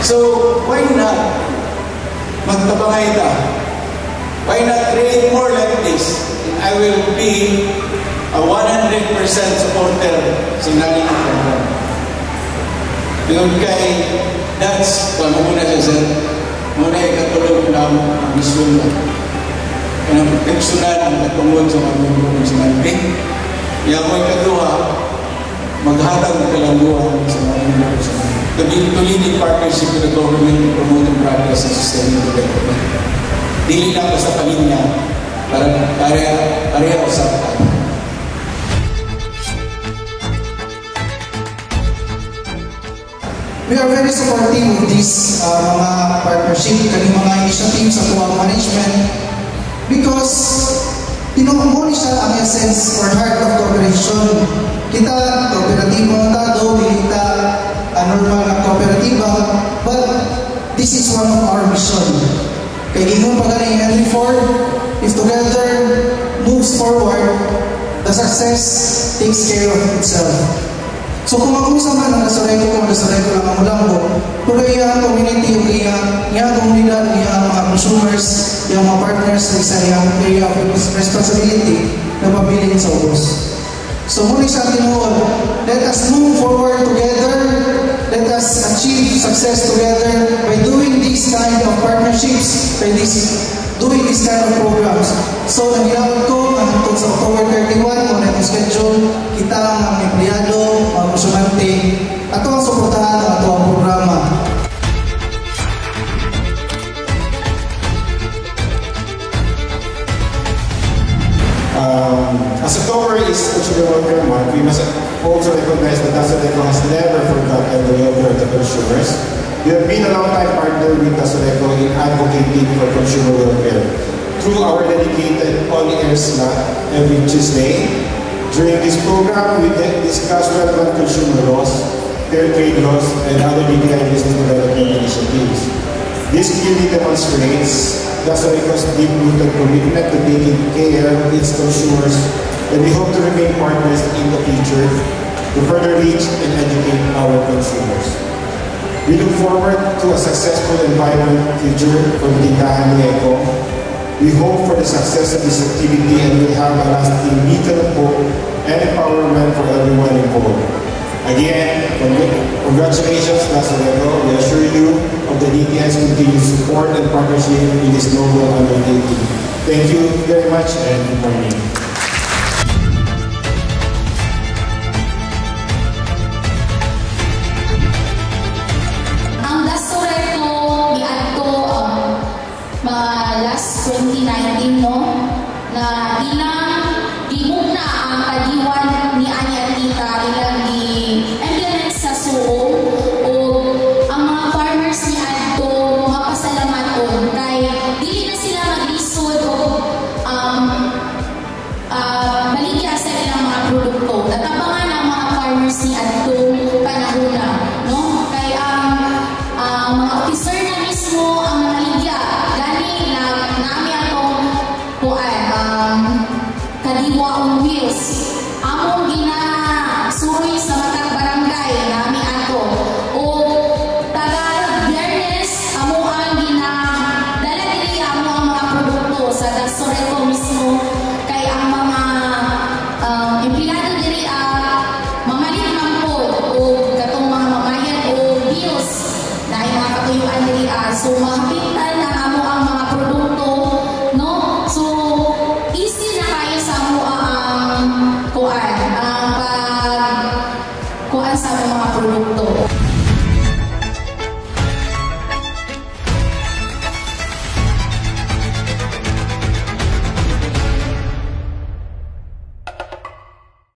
So, why not magtabangay ta? Why not create more like this? I will be a 100% supporter sa naling program. Yun kay that's muna siya sir. Muna ikatulog na ang misyon na. Ang proteksyonan ang katungod sa mga mga sa malibig. Yang mo ikaduha, maghatag ng kalanduan sa mga mga sa malibig. Tuloy partnership with the government to promote and progress and sustainable development. Dili lang sa pamilya, pareha sa We are very supportive of this mga partnership, kaning mga initiatives sa tuwang management because tinuhuli siya ang essence or heart of cooperation. Kita, kooperatiba tado, kita normal na kooperatiba, but this is one of our mission. Kaya gingon pa galing Henry Ford, if together moves forward, the success takes care of itself. So kung mag-usap man ang nasaray ko lang ang mulambo, pero iya ang community, iya ang komunidad, iya ang mga consumers, iya ang mga partners, isa iya ang area of responsibility na mabilin sa ubos. So muli sa tinuod, let us move forward together, let us achieve success together by doing these kind of partnerships, by doing these kind of programs. So nagilawad ko ang hangtod sa October 31, kung na schedule, kita ang empleyado, mga konsumente, ato ang suportahan ang ato ang programa. As October is Consumer Welfare Month, we must also recognize that Dasodeco has never forgotten the welfare of the consumers. We have been a long-time partner with Dasodeco in advocating for consumer welfare through our dedicated on-air slot every Tuesday. During this program, we discuss relevant consumer laws, fair trade laws, and other DTI business development initiatives. This clearly demonstrates Dasodeco's deep-rooted commitment to taking care of its consumers, and we hope to remain partners in the future to further reach and educate our consumers. We look forward to a successful and vibrant future for the Tindahan ni Eco. We hope for the success of this activity and will have a lasting beacon of hope and empowerment for everyone involved. Again, congratulations, Dasodeco. We assure you of the DTI's continued support and partnership in this noble undertaking. Thank you very much and good morning.